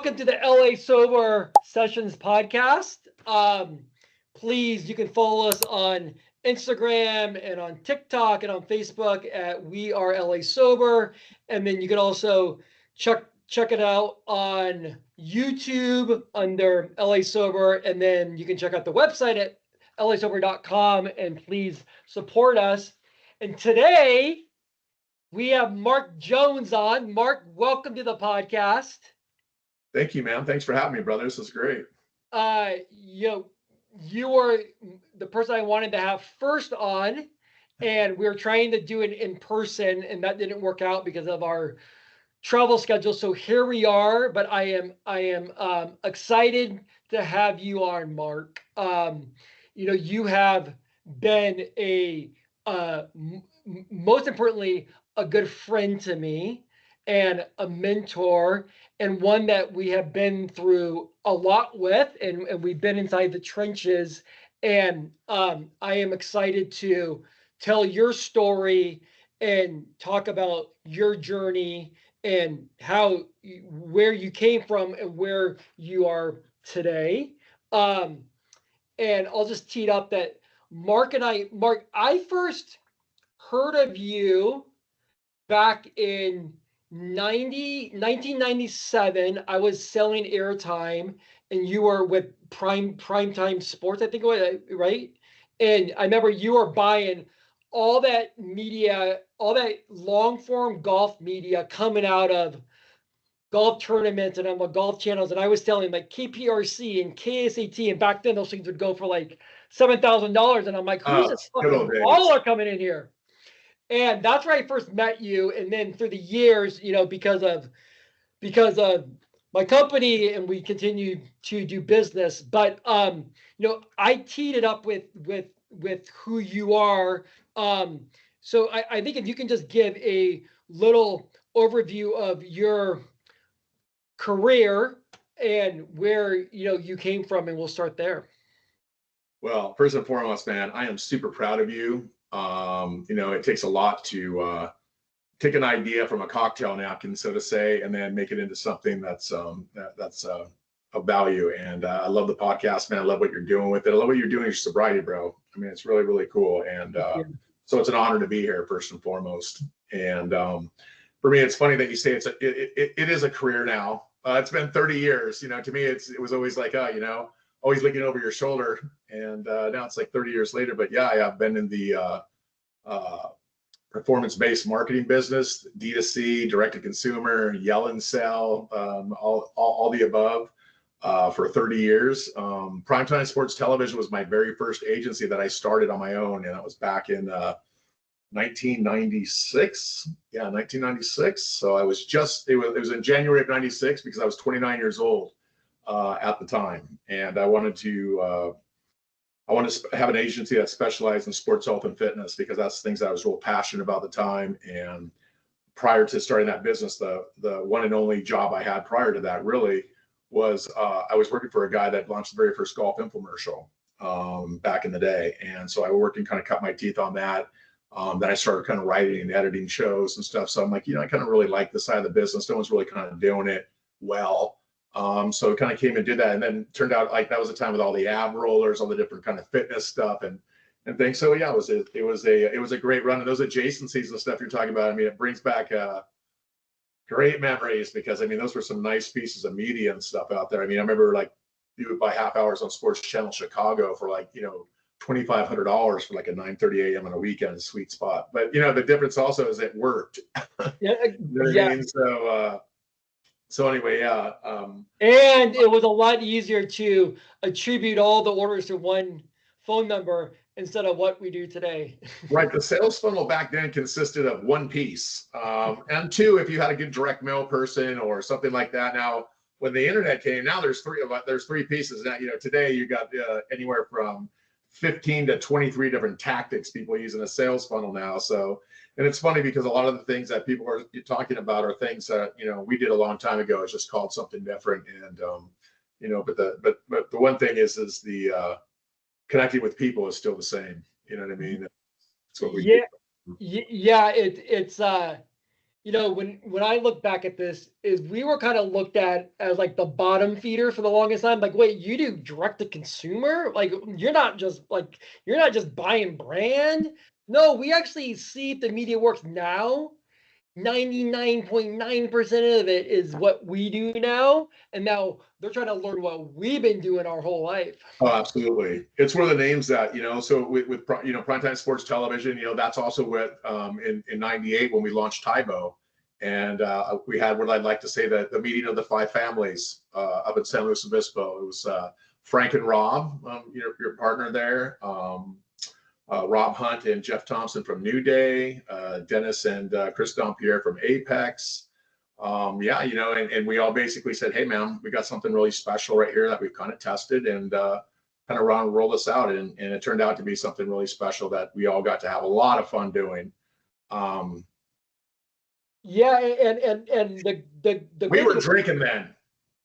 welcome to the LA Sober Sessions podcast. Please, you can follow us on Instagram and on TikTok and on Facebook at We Are LA Sober. And then you can also check it out on YouTube under LA Sober. And then you can check out the website at lasober.com, and please support us. And today we have Mark Jones on. Mark, welcome to the podcast. Thank you, man. Thanks for having me, brother. This is great. You were the person I wanted to have first on, and we were trying to do it in person, and that didn't work out because of our travel schedule. So here we are. But I am excited to have you on, Mark. You have been most importantly, a good friend to me and a mentor, and one that we have been through a lot with, and we've been inside the trenches. And I am excited to tell your story and talk about your journey and where you came from and where you are today. And I'll just tee it up that Mark, I first heard of you back in 1997. I was selling airtime, and you were with Primetime Sports, I think it was, right? And I remember you were buying all that media, all that long form golf media coming out of golf tournaments and on the golf channels. And I was selling like KPRC and KSAT, and back then those things would go for like $7,000. And I'm like, who's this fucking baller coming in here? And that's where I first met you. And then through the years, because of my company, and we continue to do business. But I teed it up with who you are. So I think if you can just give a little overview of your career and where you came from, and we'll start there. Well, first and foremost, man, I am super proud of you. It takes a lot to take an idea from a cocktail napkin, so to say, and then make it into something that's of value. And I love the podcast, man. I love what you're doing with it. I love what you're doing in your sobriety, bro. I mean, it's really, really cool. And so it's an honor to be here, first and foremost. And for me, it's funny that you say it is a career now. It's been 30 years. To me, it was always like, always looking over your shoulder. And now it's like 30 years later. But yeah, I've been in the performance-based marketing business, D2C, direct-to-consumer, yell and sell, all the above for 30 years. Primetime Sports Television was my very first agency that I started on my own, and that was back in 1996. Yeah, 1996. So I was it was in January of 96 because I was 29 years old at the time. And I wanted to have an agency that specialized in sports health and fitness because that's things that I was real passionate about at the time. And prior to starting that business, the one and only job I had prior to that really was I was working for a guy that launched the very first golf infomercial back in the day. And so I worked and kind of cut my teeth on that. Then I started kind of writing and editing shows and stuff. So I'm like, I kind of really like this side of the business. No one's really kind of doing it well. So it kind of came and did that. And then turned out like that was the time with all the ab rollers, all the different kind of fitness stuff and things. So yeah, it was a great run. And those adjacencies and stuff you're talking about, I mean, it brings back great memories because I mean, those were some nice pieces of media and stuff out there. I mean, I remember like you would buy half hours on Sports Channel Chicago for like, $2,500 for like a 9:30 a.m. on a weekend, sweet spot. But the difference also is it worked. Yeah. I mean? So anyway, yeah. And it was a lot easier to attribute all the orders to one phone number instead of what we do today. Right. The sales funnel back then consisted of one piece. And two, if you had a good direct mail person or something like that. Now, when the internet came, now there's three pieces. Now, today you got anywhere from 15 to 23 different tactics people use in a sales funnel now. So, and it's funny because a lot of the things that people are talking about are things that, we did a long time ago. It's just called something different. And, but the one thing is the connecting with people is still the same. You know what I mean? That's what we do. Yeah. It's when I look back at this, is we were kind of looked at as like the bottom feeder for the longest time. Like, wait, you do direct to consumer? Like, you're not just buying brand. No, we actually see if the media works now. 99.9% of it is what we do now. And now they're trying to learn what we've been doing our whole life. Oh, absolutely. It's one of the names that, so with primetime sports television, that's also what, in 98 when we launched Tybo. And we had what I'd like to say the meeting of the five families up in San Luis Obispo. It was Frank and Rob, your partner there, Rob Hunt and Jeff Thompson from New Day, Dennis and Chris Dompierre from Apex. Yeah, and we all basically said, hey, man, we got something really special right here that we've kind of tested and kind of roll this out. And it turned out to be something really special that we all got to have a lot of fun doing. Yeah, and the we were drinking then.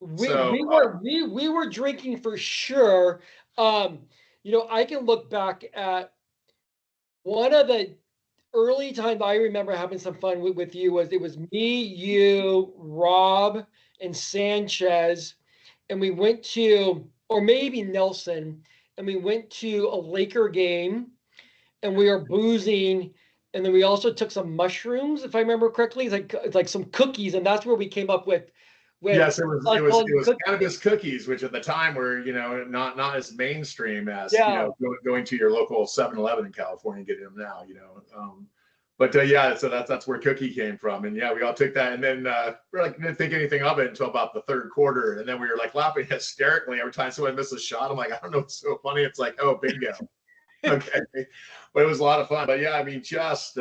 We were drinking for sure. I can look back at one of the early times I remember having some fun with you was it was me, you, Rob, and Sanchez, and we went to, or maybe Nelson, and we went to a Laker game, and we were boozing, and then we also took some mushrooms, if I remember correctly. It's like some cookies, and that's where we came up with. Yes, it was cannabis cookies, which at the time were not as mainstream as going to your local 7-Eleven in California and getting them now. But yeah, so that's where cookie came from, and yeah, we all took that, and then we like didn't think anything of it until about the third quarter, and then we were like laughing hysterically every time someone missed a shot. I'm like, I don't know what's so funny. It's like, oh, bingo. Okay, but it was a lot of fun. But yeah, I mean, just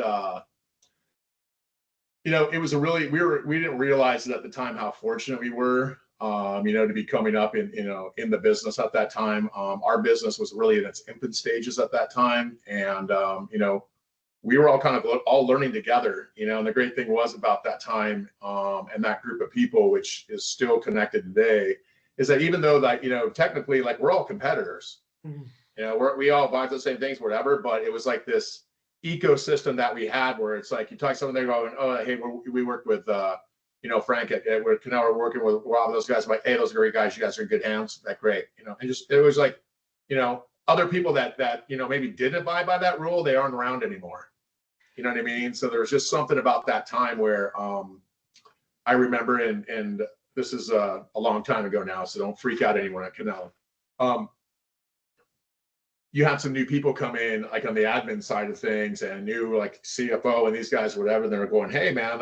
it was we didn't realize it at the time how fortunate we were, to be coming up in the business at that time. Our business was really in its infant stages at that time, and we were all kind of all learning together. And the great thing was about that time and that group of people, which is still connected today, is that even though that technically like we're all competitors, we all buy the same things, whatever, but it was like this ecosystem that we had where it's like you talk to someone, they're going, oh, hey, we work with Frank at Canal, we're working with Rob, those guys. I'm like, hey, those are great guys, you guys are in good hands. That great, and just it was like other people that maybe didn't abide by that rule, they aren't around anymore. You know what I mean? So there was just something about that time where I remember, and this is a long time ago now, so don't freak out anyone at Canal. You had some new people come in, like on the admin side of things, and new like CFO and these guys, whatever. They're going, "Hey, man,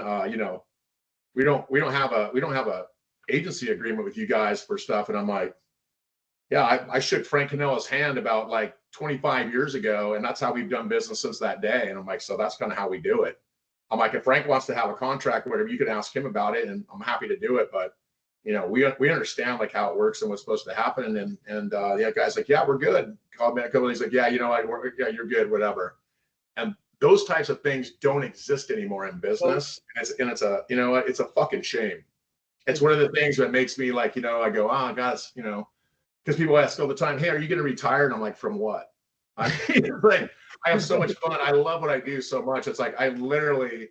we don't have a agency agreement with you guys for stuff." And I'm like, "Yeah, I shook Frank Canella's hand about like 25 years ago, and that's how we've done business since that day." And I'm like, "So that's kind of how we do it." I'm like, "If Frank wants to have a contract or whatever, you can ask him about it, and I'm happy to do it, but." We understand like how it works and what's supposed to happen. And the guy's like, yeah, we're good. Called me a couple of days, like, yeah, yeah, you're good, whatever. And those types of things don't exist anymore in business. And it's a, it's a fucking shame. It's one of the things that makes me like, I go, oh, guys, because people ask all the time, hey, are you going to retire? And I'm like, from what? I mean, like, I have so much fun. I love what I do so much. It's like I literally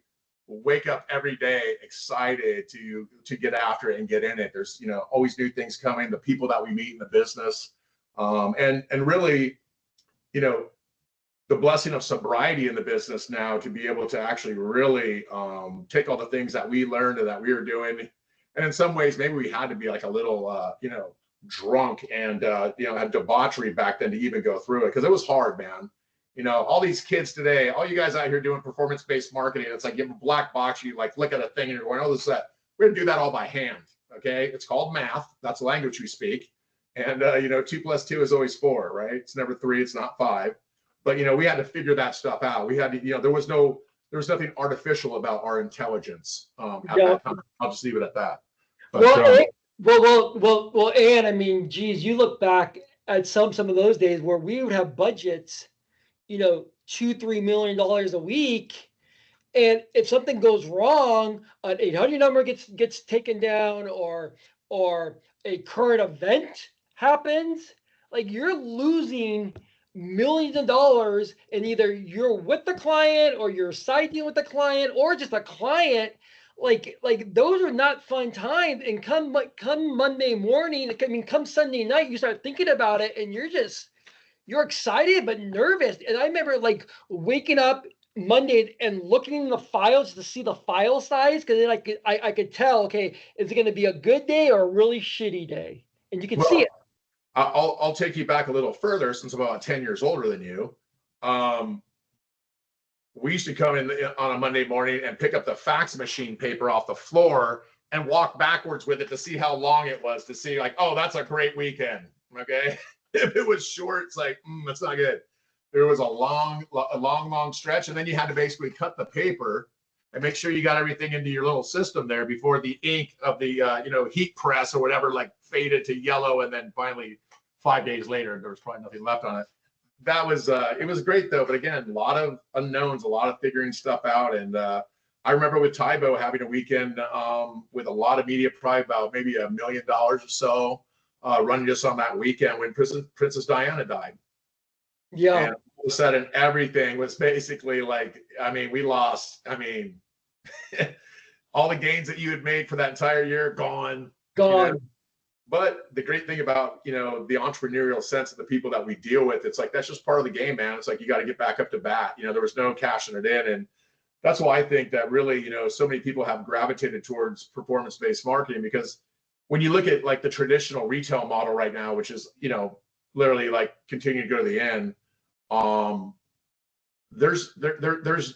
wake up every day excited to get after it and get in it. There's always new things coming, the people that we meet in the business, and really the blessing of sobriety in the business now to be able to actually really take all the things that we learned and that we were doing, and in some ways maybe we had to be like a little drunk and had debauchery back then to even go through it, because it was hard, man. All these kids today, all you guys out here doing performance-based marketing, it's like you have a black box, you like look at a thing and you're going, oh, this is that. We're gonna do that all by hand, okay? It's called math. That's the language we speak. And 2 + 2 is always 4, right? It's never 3, it's not 5. But we had to figure that stuff out. We had to, there was nothing artificial about our intelligence at that time. I'll just leave it at that. But, well, and I mean, geez, you look back at some of those days where we would have budgets, $2-3 million a week, and if something goes wrong, an 800 number gets taken down, or a current event happens, like you're losing millions of dollars, and either you're with the client or you're siding with the client or just a client like those are not fun times. And come Monday morning, I mean, come Sunday night, you start thinking about it, and you're excited but nervous. And I remember like waking up Monday and looking in the files to see the file size, because then I could tell, okay, is it going to be a good day or a really shitty day? And you can see Well, it. I'll take you back a little further since I'm about 10 years older than you. We used to come in on a Monday morning and pick up the fax machine paper off the floor and walk backwards with it to see how long it was, to see like, oh, that's a great weekend. Okay. If it was short, it's like, that's not good. There was a long stretch. And then you had to basically cut the paper and make sure you got everything into your little system there before the ink of the, heat press or whatever, like faded to yellow. And then finally 5 days later, there was probably nothing left on it. That was it was great though, but again, a lot of unknowns, a lot of figuring stuff out. And I remember with Tybo having a weekend with a lot of media, probably about maybe $1 million or so, running just on that weekend when Princess Diana died. Yeah. And all of a sudden everything was basically like, I mean, we lost, all the gains that you had made for that entire year gone. But the great thing about, the entrepreneurial sense of the people that we deal with, it's like, that's just part of the game, man. It's like, you got to get back up to bat. There was no cashing it in. And that's why I think that really, so many people have gravitated towards performance-based marketing, because when you look at like the traditional retail model right now, which is, literally like continuing to go to the end, there's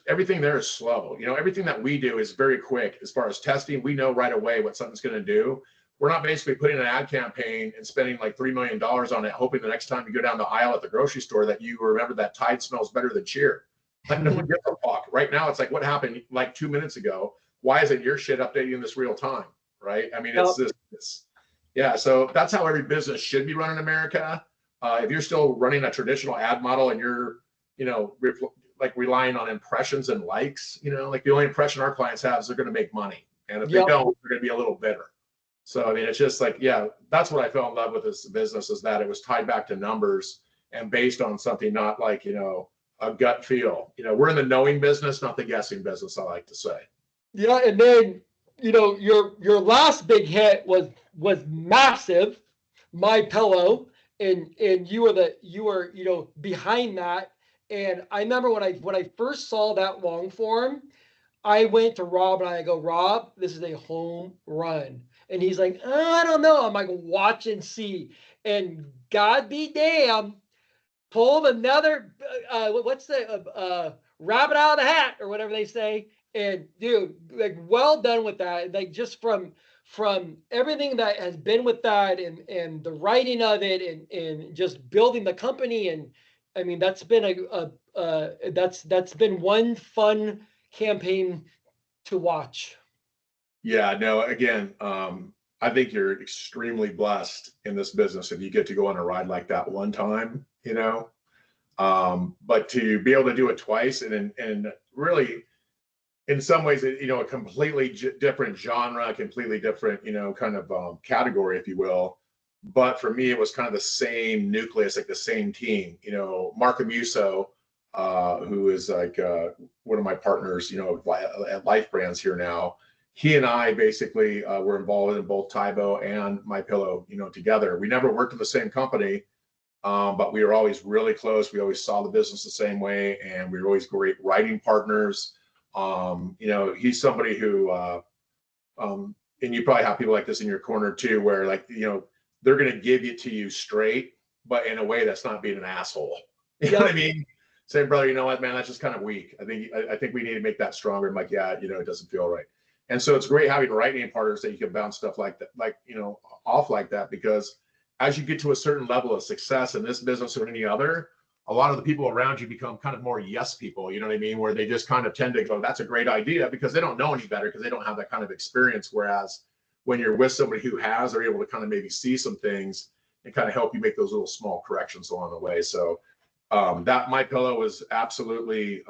everything there is slow. Everything that we do is very quick as far as testing. We know right away what something's going to do. We're not basically putting an ad campaign and spending like $3 million on it, hoping the next time you go down the aisle at the grocery store that you remember that Tide smells better than cheer. Like, no one gives a fuck. Right now, it's like, what happened like 2 minutes ago? Why isn't your shit updating in this real time? Right? I mean, yeah. So that's how every business should be run in America. If you're still running a traditional ad model and you're, like relying on impressions and likes, like the only impression our clients have is they're going to make money. And if they don't, they're going to be a little bitter. So, I mean, it's just like, yeah, that's what I fell in love with this business, is that it was tied back to numbers and based on something, not like, a gut feel. We're in the knowing business, not the guessing business, I like to say. Yeah. And then, your last big hit was massive, My Pillow. And you were behind that. And I remember when I first saw that long form, I went to Rob and I go, Rob, this is a home run. And he's like, oh, I don't know. I'm like, watch and see. And God be damn, pulled another, what's the rabbit out of the hat or whatever they say. And dude, like, well done with that. Like, just from everything that has been with that, and the writing of it, and just building the company. And I mean, that's been that's been one fun campaign to watch. Yeah, no, again, I think you're extremely blessed in this business if you get to go on a ride like that one time, but to be able to do it twice, and really in some ways, a completely different genre, completely different, kind of category, if you will. But for me, it was kind of the same nucleus, like the same team. Mark Amuso, who is like one of my partners, at Life Brands here now. He and I basically were involved in both Tybo and My Pillow, together. We never worked at the same company, but we were always really close. We always saw the business the same way, and we were always great writing partners. He's somebody who, and you probably have people like this in your corner too, where like, they're going to give it to you straight, but in a way that's not being an asshole. You know what I mean? Say, brother, you know what, man, that's just kind of weak. I think we need to make that stronger. I'm like, yeah, it doesn't feel right. And so it's great having writing partners that you can bounce stuff like that, like, off like that, because as you get to a certain level of success in this business or any other, a lot of the people around you become kind of more yes people, you know what I mean? Where they just kind of tend to go, that's a great idea, because they don't know any better, because they don't have that kind of experience. Whereas when you're with somebody who has, they're able to kind of maybe see some things and kind of help you make those little small corrections along the way. So that My Pillow was absolutely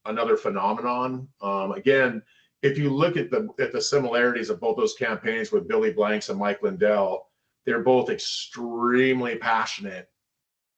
another phenomenon. Again, if you look at the similarities of both those campaigns with Billy Blanks and Mike Lindell, they're both extremely passionate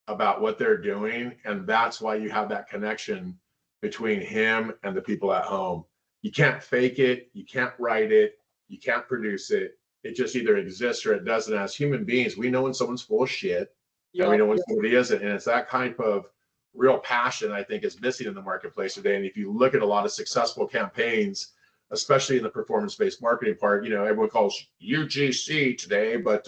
about what they're doing. And that's why you have that connection between him and the people at home. You can't fake it. You can't write it. You can't produce it. It just either exists or it doesn't. As human beings, we know when someone's full of shit, and we Yep. know when somebody isn't. And it's that kind of real passion, I think, is missing in the marketplace today. And if you look at a lot of successful campaigns, especially in the performance-based marketing part, everyone calls UGC today, but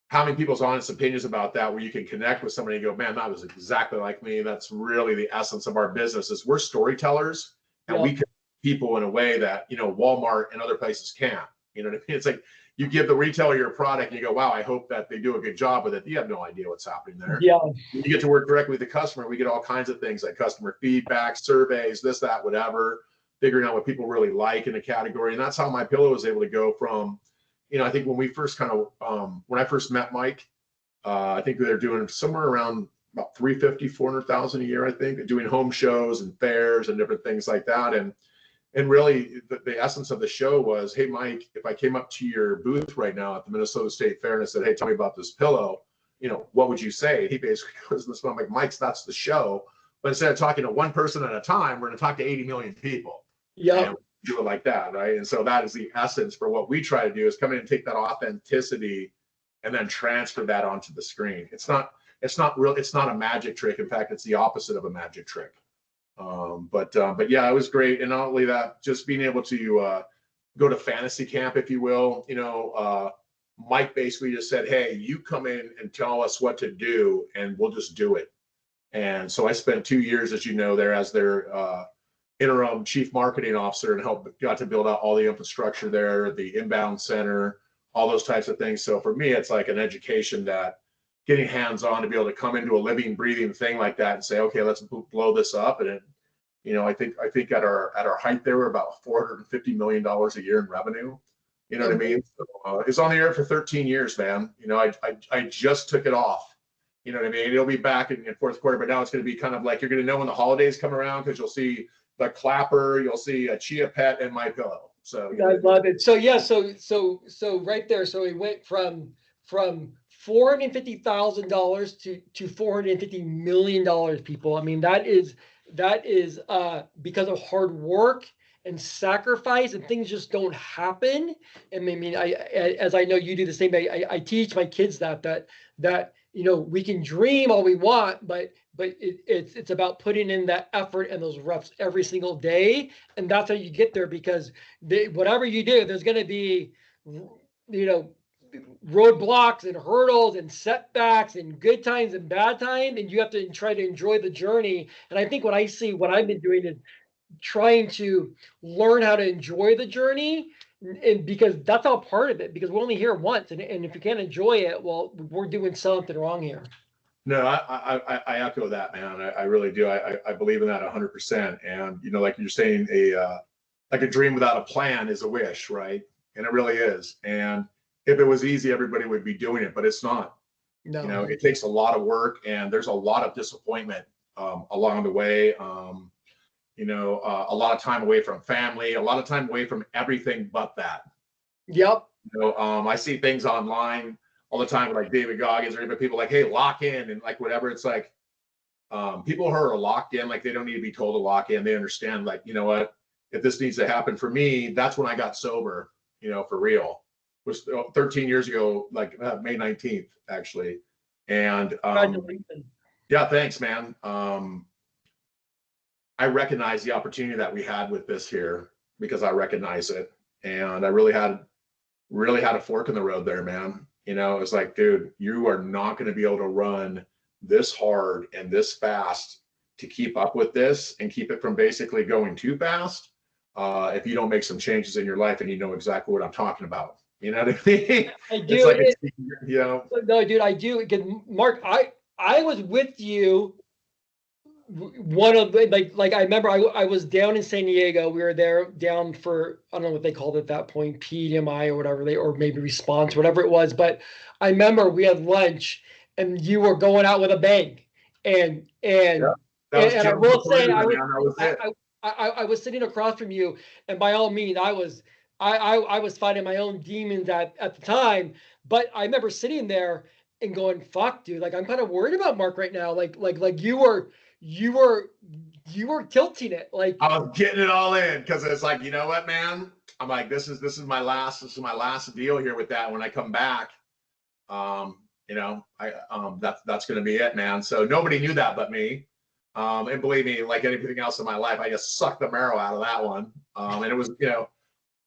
having people's honest opinions about that, where you can connect with somebody and go, man, that was exactly like me. That's really the essence of our business. Is we're storytellers, and we can people in a way that Walmart and other places can't. You know what I mean? It's like you give the retailer your product and you go, wow, I hope that they do a good job with it. You have no idea what's happening there. Yeah. You get to work directly with the customer. We get all kinds of things like customer feedback, surveys, this, that, whatever, figuring out what people really like in a category. And that's how My Pillow was able to go from, I think when we first when I first met Mike, I think they're doing somewhere around about 350, 400,000 a year, I think, doing home shows and fairs and different things like that. And really the essence of the show was, hey, Mike, if I came up to your booth right now at the Minnesota State Fair and I said, hey, tell me about this pillow, what would you say? He basically goes, this I'm like, Mike's, that's the show. But instead of talking to one person at a time, we're going to talk to 80 million people. Yeah. Do it like that, right? And so that is the essence for what we try to do, is come in and take that authenticity and then transfer that onto the screen. It's not a magic trick. In fact, it's the opposite of a magic trick. But yeah, it was great. And not only that, just being able to go to fantasy camp, if you will. Mike basically just said, hey, you come in and tell us what to do and we'll just do it. And so I spent 2 years, as you know, there as their interim chief marketing officer, and got to build out all the infrastructure there, the inbound center, all those types of things. So for me, it's like an education, that getting hands-on to be able to come into a living, breathing thing like that and say, okay, let's blow this up. And I think at our height there, we're about $450 million a year in revenue. You know what I mean? So, it's on the air for 13 years, man. I just took it off. You know what I mean? It'll be back in fourth quarter, but now it's going to be kind of like, you're going to know when the holidays come around, because you'll see the clapper, you'll see a Chia Pet and My Pillow. So I love it. So yeah, so right there. So it went from $450,000 to $450 million, people. I mean, that is because of hard work and sacrifice, and things just don't happen. And I mean, as I know you do the same. I teach my kids that we can dream all we want, but it's about putting in that effort and those reps every single day, and that's how you get there. Because whatever you do, there's going to be roadblocks and hurdles and setbacks and good times and bad times, and you have to try to enjoy the journey. And I think what I've been doing is trying to learn how to enjoy the journey, and because that's all part of it, because we're only here once, and if you can't enjoy it, well, we're doing something wrong here. No, I echo that, man. I really do. I believe in that 100%. And like you're saying, like a dream without a plan is a wish, right? And it really is. And if it was easy, everybody would be doing it, but it's not. No. It takes a lot of work, and there's a lot of disappointment along the way. A lot of time away from family, a lot of time away from everything but that. Yep. I see things online all the time, like David Goggins, or even people like, hey, lock in, and like whatever. It's like people who are locked in, like they don't need to be told to lock in. They understand, like, you know what, if this needs to happen for me, that's when I got sober, for real. It was 13 years ago, like May 19th, actually. And yeah, thanks, man. I recognize the opportunity that we had with this here, because I recognize it. And I really had a fork in the road there, man. It was like, dude, you are not going to be able to run this hard and this fast to keep up with this and keep it from basically going too fast if you don't make some changes in your life. And you know exactly what I'm talking about. You know what I mean? I do. It's like, No, dude, I do. Because Mark, I was with you. One of the, like I remember I was down in San Diego. We were there down for, I don't know what they called it at that point, PDMI or whatever or maybe response, whatever it was. But I remember we had lunch and you were going out with a bang. And I will say I was sitting across from you, and by all means I was fighting my own demons at the time. But I remember sitting there, and going, fuck, dude, like I'm kind of worried about Mark right now. Like you were tilting it. Like, I was getting it all in because it's like, you know what, man? I'm like, this is my last deal here with that. When I come back, that's gonna be it, man. So nobody knew that but me. And believe me, like anything else in my life, I just sucked the marrow out of that one. And it was, the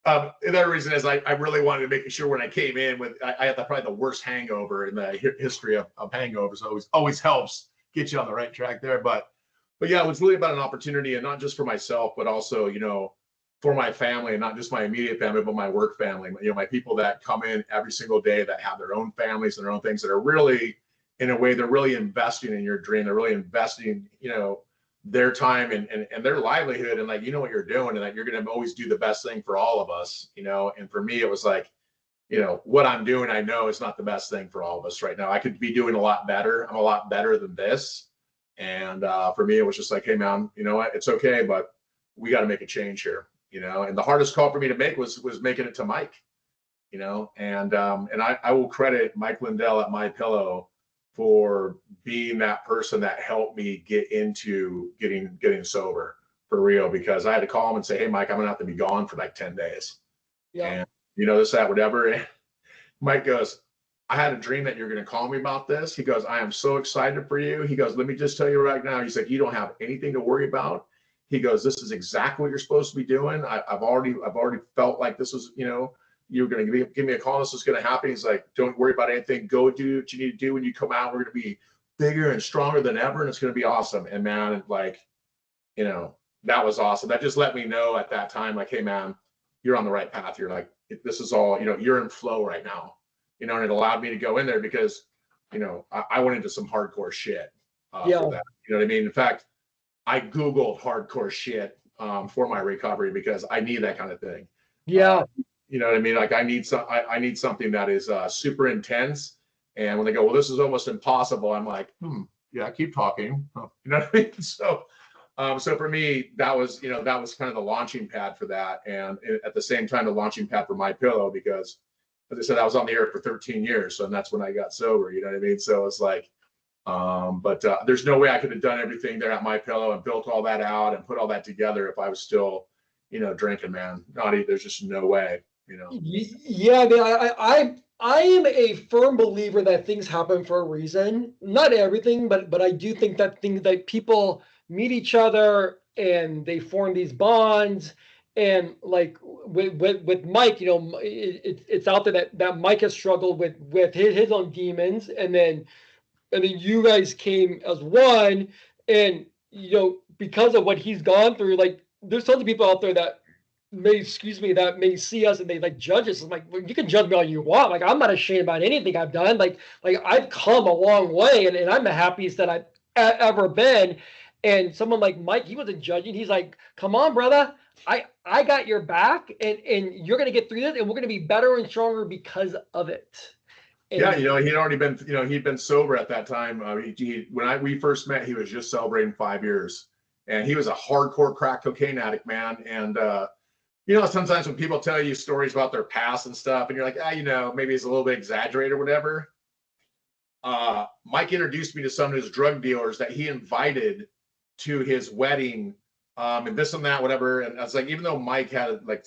other reason is I really wanted to make sure when I came in with, I had probably the worst hangover in the history of hangovers. Always helps get you on the right track there. But yeah, it was really about an opportunity, and not just for myself, but also, for my family, and not just my immediate family, but my work family, my people that come in every single day that have their own families and their own things that are really, in a way, they're really investing in your dream. They're really investing, their time and their livelihood, and like, what you're doing, and that you're going to always do the best thing for all of us, and for me, it was like, what I'm doing, I know it's not the best thing for all of us right now. I could be doing a lot better. I'm a lot better than this. And for me, it was just like, hey, man, you know what? It's okay, but we got to make a change here, And the hardest call for me to make was making it to Mike, and I will credit Mike Lindell at My Pillow for being that person that helped me get into getting sober for real, because I had to call him and say, hey, Mike, I'm gonna have to be gone for like 10 days. yeah, And this, that, whatever. And Mike goes, I had a dream that you're going to call me about this. He goes, I am so excited for you. He goes, let me just tell you right now. He said, you don't have anything to worry about. He goes, this is exactly what you're supposed to be doing. I've already felt like this was, you're going to give me a call. This is going to happen. He's like, don't worry about anything. Go do what you need to do. When you come out, we're going to be bigger and stronger than ever. And it's going to be awesome. And man, like, that was awesome. That just let me know at that time, like, hey, man, you're on the right path. You're like, this is all, you're in flow right now. And it allowed me to go in there because, I went into some hardcore shit yeah, for that. You know what I mean? In fact, I Googled hardcore shit for my recovery because I need that kind of thing. yeah, You know what I mean? Like I need something that is super intense. And when they go, well, this is almost impossible, I'm like, yeah, keep talking. You know what I mean? So for me, that was kind of the launching pad for that. And at the same time, the launching pad for My Pillow, because as I said, I was on the air for 13 years. And that's when I got sober, you know what I mean? So it's like, but there's no way I could have done everything there at My Pillow and built all that out and put all that together if I was still, drinking, man. There's just no way, yeah. I mean, I am a firm believer that things happen for a reason. Not everything, but I do think that things that people meet each other and they form these bonds. And like with Mike, it's out there that Mike has struggled with his own demons, and then you guys came as one, and because of what he's gone through, like there's tons of people out there that may see us and they like judge us. I'm like, well, you can judge me all you want. Like I'm not ashamed about anything I've done. Like I've come a long way, and I'm the happiest that I've ever been. And someone like Mike, he wasn't judging. He's like, come on, brother. I got your back, and you're gonna get through this, and we're gonna be better and stronger because of it. And Yeah, he'd already been, he'd been sober at that time. When we first met, he was just celebrating 5 years, and he was a hardcore crack cocaine addict, man. And sometimes when people tell you stories about their past and stuff, and you're like, maybe it's a little bit exaggerated or whatever. Mike introduced me to some of his drug dealers that he invited to his wedding, and this and that, whatever. And I was like, even though Mike had like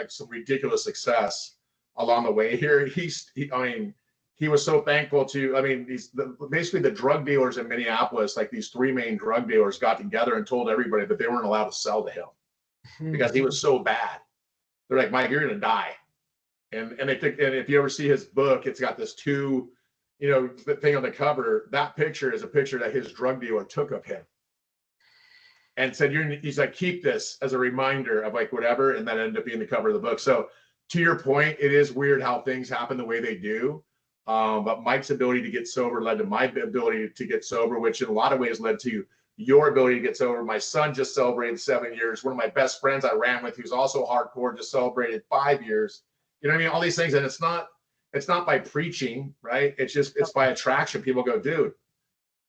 some ridiculous success along the way here, he was so thankful to, basically the drug dealers in Minneapolis, like these three main drug dealers got together and told everybody that they weren't allowed to sell to him because he was so bad. They're like, Mike, you're going to die. And if you ever see his book, it's got this thing on the cover. That picture is a picture that his drug dealer took of him and said, he's like, keep this as a reminder of like whatever. And that ended up being the cover of the book. So to your point, it is weird how things happen the way they do. But Mike's ability to get sober led to my ability to get sober, which in a lot of ways led to your ability to get sober. My son just celebrated 7 years. One of my best friends I ran with, who's also hardcore, just celebrated 5 years. You know what I mean? All these things. And it's not by preaching, right? It's by attraction. People go, dude,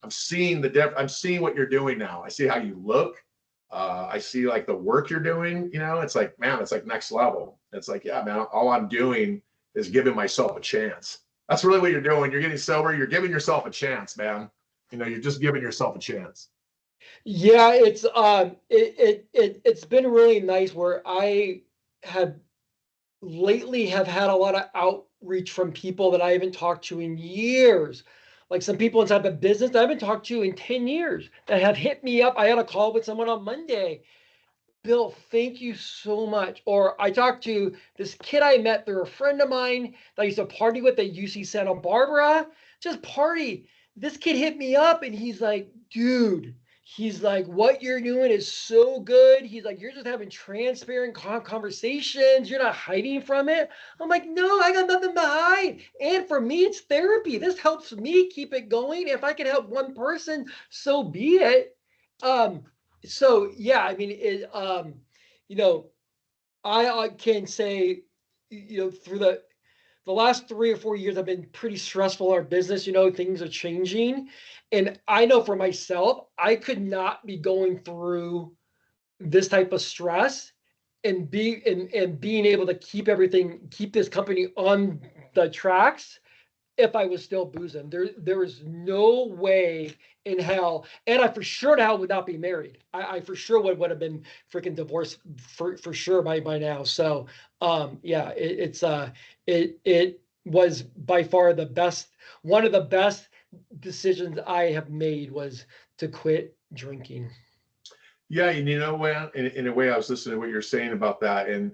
I'm seeing I'm seeing what you're doing now. I see how you look. I see like the work you're doing, it's like, man, it's like next level. It's like, yeah, man, all I'm doing is giving myself a chance. That's really what you're doing. You're getting sober. You're giving yourself a chance, man. You know, you're just giving yourself a chance. Yeah, it's been really nice where I have lately have had a lot of outreach from people that I haven't talked to in years. Like some people inside the business that I haven't talked to in 10 years that have hit me up. I had a call with someone on Monday. Bill, thank you so much. Or I talked to this kid I met through a friend of mine that I used to party with at UC Santa Barbara. Just party. This kid hit me up and he's like, dude, he's like, what you're doing is so good. He's like, you're just having transparent conversations. You're not hiding from it. I'm like, no, I got nothing to hide. And for me, it's therapy. This helps me keep it going. If I can help one person, so be it. Um, so yeah, I mean, you know, I can say, through the last 3 or 4 years have been pretty stressful in our business. Things are changing, and I know for myself, I could not be going through this type of stress and being able to keep this company on the tracks if I was still boozing. There is no way in hell, and I for sure now would not be married. I for sure would have been freaking divorced for sure by now. So yeah, it was by far the best, one of the best decisions I have made was to quit drinking. Yeah, and you know what? In a way, I was listening to what you're saying about that, and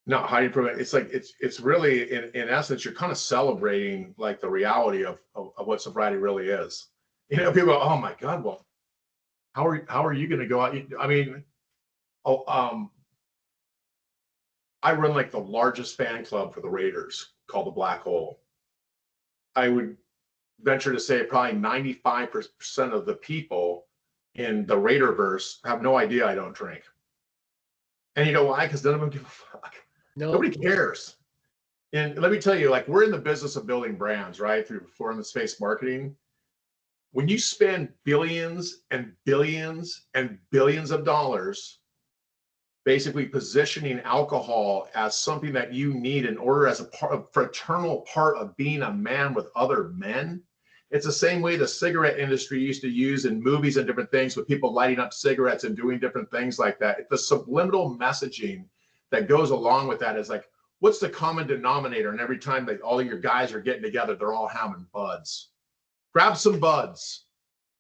not hiding from it. It's like it's really in essence, you're kind of celebrating like the reality of what sobriety really is. You know, people go, oh my God, well, how are you going to go out? I mean, oh, I run like the largest fan club for the Raiders called the Black Hole. I would venture to say probably 95% of the people in the Raiderverse have no idea I don't drink. And you know why? Because none of them give a fuck. No, Nobody cares. And let me tell you, like, we're in the business of building brands, right? Through performance based marketing. When you spend billions and billions and billions of dollars basically positioning alcohol as something that you need in order as a part of fraternal part of being a man with other men, it's the same way the cigarette industry used to use in movies and different things with people lighting up cigarettes and doing different things like that. The subliminal messaging that goes along with that is like, what's the common denominator? And every time that all of your guys are getting together, they're all having buds. Grab some buds,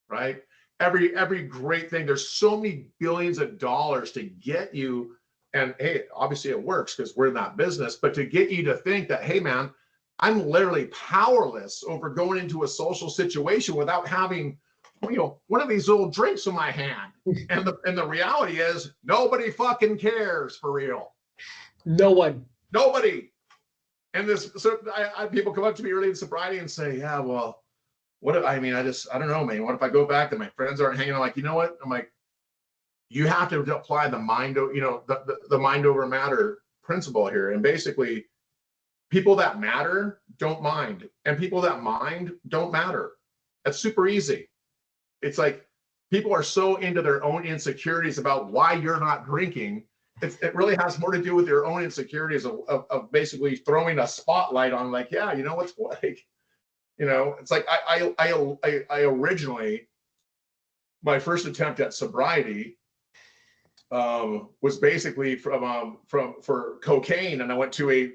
right? Every great thing. There's so many billions of dollars to get you, and hey, obviously it works because we're in that business, but to get you to think that, hey man, I'm literally powerless over going into a social situation without having, one of these little drinks in my hand. And the reality is nobody fucking cares for real. no one. Nobody. And I people come up to me early in sobriety and say, yeah, well, what if, I mean, I don't know, man. What if I go back and my friends aren't hanging out? Like, you know what? I'm like, you have to apply the mind, the mind over matter principle here. And basically, people that matter don't mind, and people that mind don't matter. That's super easy. It's like people are so into their own insecurities about why you're not drinking. It really has more to do with their own insecurities of basically throwing a spotlight on, like, yeah, you know what's like. It's like I originally, my first attempt at sobriety was basically for cocaine, and I went to a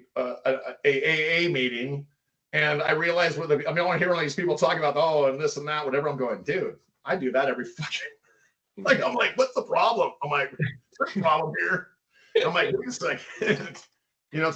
AA meeting, and I realized I want to hear all these people talking about and this and that, whatever. I'm going, dude, I do that every fucking I'm like, what's the problem? I'm like, what's the problem here? I'm like, it's like, it's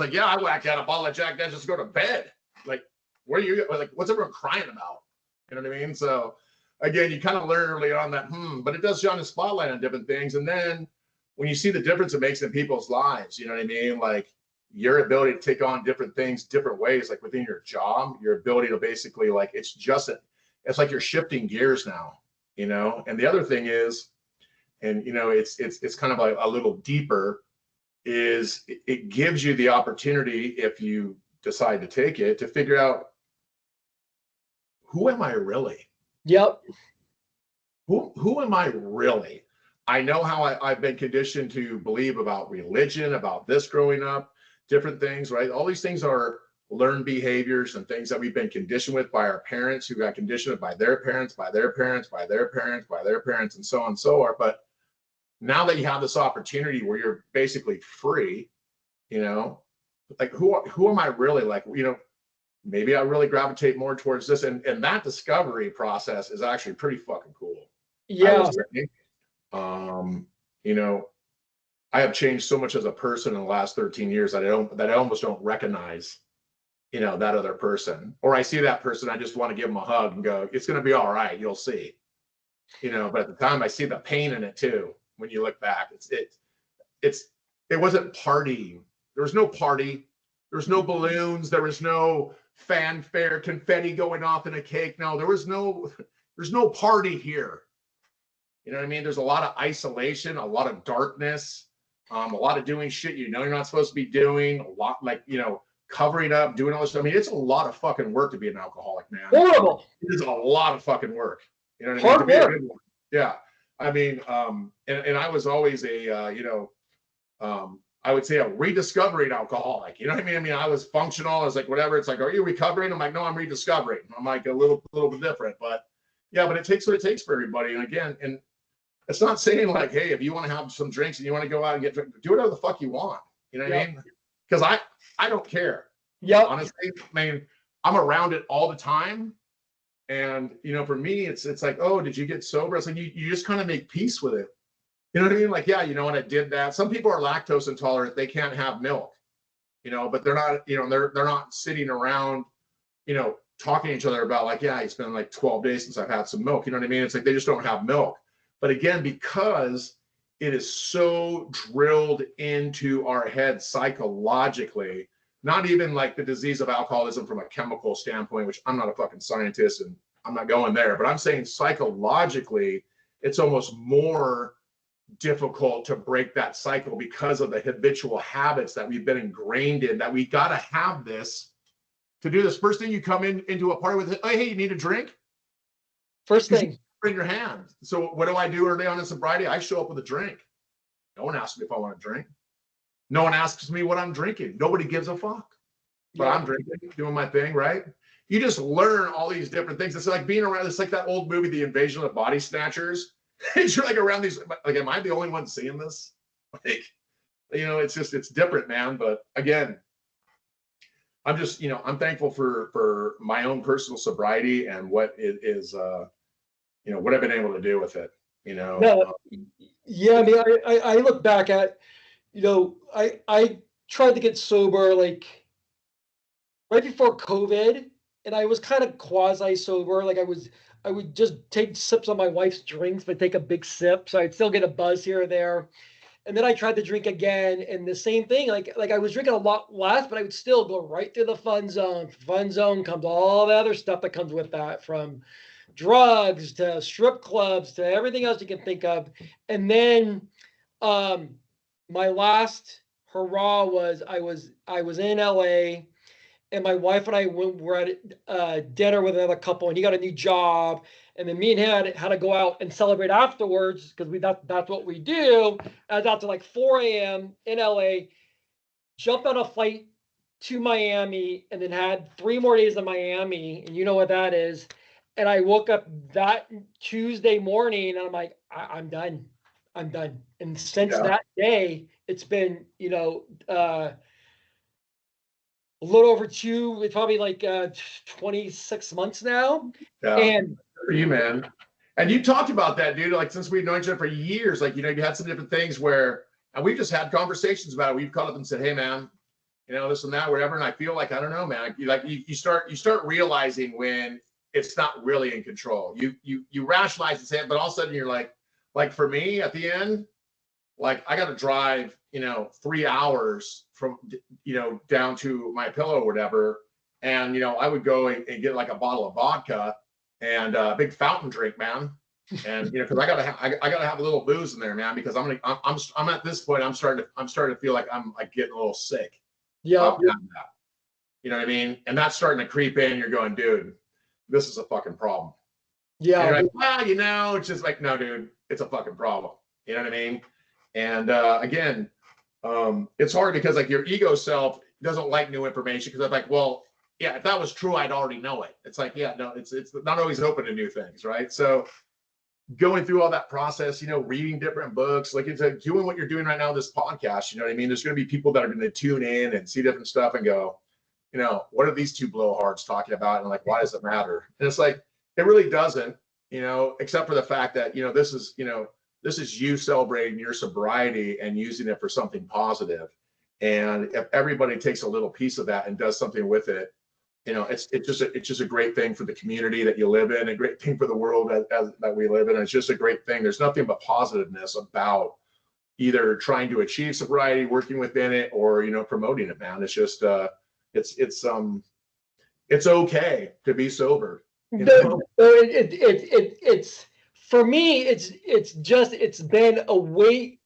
like, yeah, I whacked out a bottle of Jack Daniels just to go to bed. Like, where are you, like, what's everyone crying about? You know what I mean? So again, you kind of learn early on that, but it does shine a spotlight on different things. And then when you see the difference it makes in people's lives, you know what I mean? Like your ability to take on different things, different ways, like within your job, your ability to basically like, it's like you're shifting gears now, And the other thing is, and it's kind of a little deeper, is it gives you the opportunity, if you decide to take it, to figure out, who am I really? Yep. Who am I really? I know how I've been conditioned to believe about religion, about this growing up, different things, right? All these things are learned behaviors and things that we've been conditioned with by our parents, who got conditioned by their parents, by their parents, by their parents, by their parents, and so on and so forth. But now that you have this opportunity where you're basically free, you know, like who am I really? Like, you know, maybe I really gravitate more towards this. And that discovery process is actually pretty fucking cool. Yeah. You know, I have changed so much as a person in the last 13 years that I almost don't recognize, you know, that other person. Or I see that person, I just want to give them a hug and go, it's going to be all right, you'll see. You know, but at the time I see the pain in it too. When you look back, it wasn't partying. There was no party. There was no balloons. There was no fanfare, confetti going off in a cake. No, there's no party here. You know what I mean? There's a lot of isolation, a lot of darkness, a lot of doing shit you know you're not supposed to be doing, a lot, like, you know, covering up, doing all this stuff. I mean, it's a lot of fucking work to be an alcoholic, man. Horrible. It is a lot of fucking work. You know what I mean? Hard To be a work. good one. Yeah. I mean, and I was always a, you know, I would say a rediscovering alcoholic. You know what I mean? I was functional. I was like, whatever. It's like, are you recovering? I'm like, no, I'm rediscovering. I'm like a little bit different, but yeah, but it takes what it takes for everybody. And again, and it's not saying like, hey, if you want to have some drinks and you want to go out and get drunk, do whatever the fuck you want. You know what I mean? Because I don't care. Yeah. Honestly, I mean, I'm around it all the time. And, you know, for me, it's like, oh, did you get sober? It's like, you just kind of make peace with it. You know what I mean? Like, yeah, you know what, I did that. Some people are lactose intolerant. They can't have milk, you know, but they're not, you know, they're not sitting around, you know, talking to each other about like, yeah, it's been like 12 days since I've had some milk. You know what I mean? It's like, they just don't have milk. But again, because it is so drilled into our head psychologically, not even like the disease of alcoholism from a chemical standpoint, which I'm not a fucking scientist and I'm not going there, but I'm saying psychologically, it's almost more difficult to break that cycle because of the habitual habits that we've been ingrained in, that we got to have this to do this. First thing you come into a party with, hey, you need a drink? First thing. Bring your hand. So what do I do early on in sobriety? I show up with a drink. No one asks me if I want a drink. No one asks me what I'm drinking. Nobody gives a fuck. But I'm drinking, doing my thing, right? You just learn all these different things. It's like being around, it's like that old movie, The Invasion of the Body Snatchers. You're like around these, like, am I the only one seeing this? Like, you know, it's just, it's different, man. But again, I'm just, you know, I'm thankful for my own personal sobriety and what it is, you know, what I've been able to do with it, you know. No, yeah, I mean, I look back at, you know, I tried to get sober like right before COVID, and I was kind of quasi sober. Like I would just take sips on my wife's drinks, but take a big sip, so I'd still get a buzz here or there. And then I tried to drink again, and the same thing. Like I was drinking a lot less, but I would still go right through the fun zone. Fun zone comes all the other stuff that comes with that, from drugs to strip clubs to everything else you can think of. And then my last hurrah was I was in LA, and my wife and I were at dinner with another couple, and he got a new job, and then me and him had to go out and celebrate afterwards because that's what we do. I was out to like 4 a.m. in LA, jumped on a flight to Miami, and then had 3 more days in Miami, and you know what that is. And I woke up that Tuesday morning, and I'm like, I'm done. I'm done. And since that day, it's been, you know, a little over it's probably like 26 months now. Yeah. And for you, man. And you talked about that, dude. Like, since we've known each other for years, like, you know, you had some different things where, and we've just had conversations about it. We've called up and said, hey, man, you know, this and that, whatever. And I feel like, I don't know, man, you start realizing when it's not really in control. You rationalize and say it, but all of a sudden you're like for me at the end, like I got to drive, you know, 3 hours from, you know, down to my pillow or whatever. And, you know, I would go and get like a bottle of vodka and a big fountain drink, man. And, you know, cause I gotta have a little booze in there, man, because I'm at this point, I'm starting to feel like I'm like getting a little sick. yeah, you know what I mean? And that's starting to creep in. You're going, dude, this is a fucking problem. yeah, and you're like, well, you know, it's just like, no, dude, it's a fucking problem. You know what I mean? And again, it's hard because like your ego self, doesn't like new information because I'm like, well, yeah, if that was true, I'd already know it. It's like, yeah, no, it's not always open to new things, right? So going through all that process, reading different books, like it's doing what you're doing right now, this podcast, you know what I mean? There's going to be people that are going to tune in and see different stuff and go, what are these two blowhards talking about? And like, why does it matter? And it's like, it really doesn't, except for the fact that, this is you celebrating your sobriety and using it for something positive. And if everybody takes a little piece of that and does something with it, it's just a great thing for the community that you live in, a great thing for the world that we live in. And it's just a great thing. There's nothing but positiveness about either trying to achieve sobriety, working within it, or promoting it, man. It's just it's okay to be sober. It's for me, it's been a weight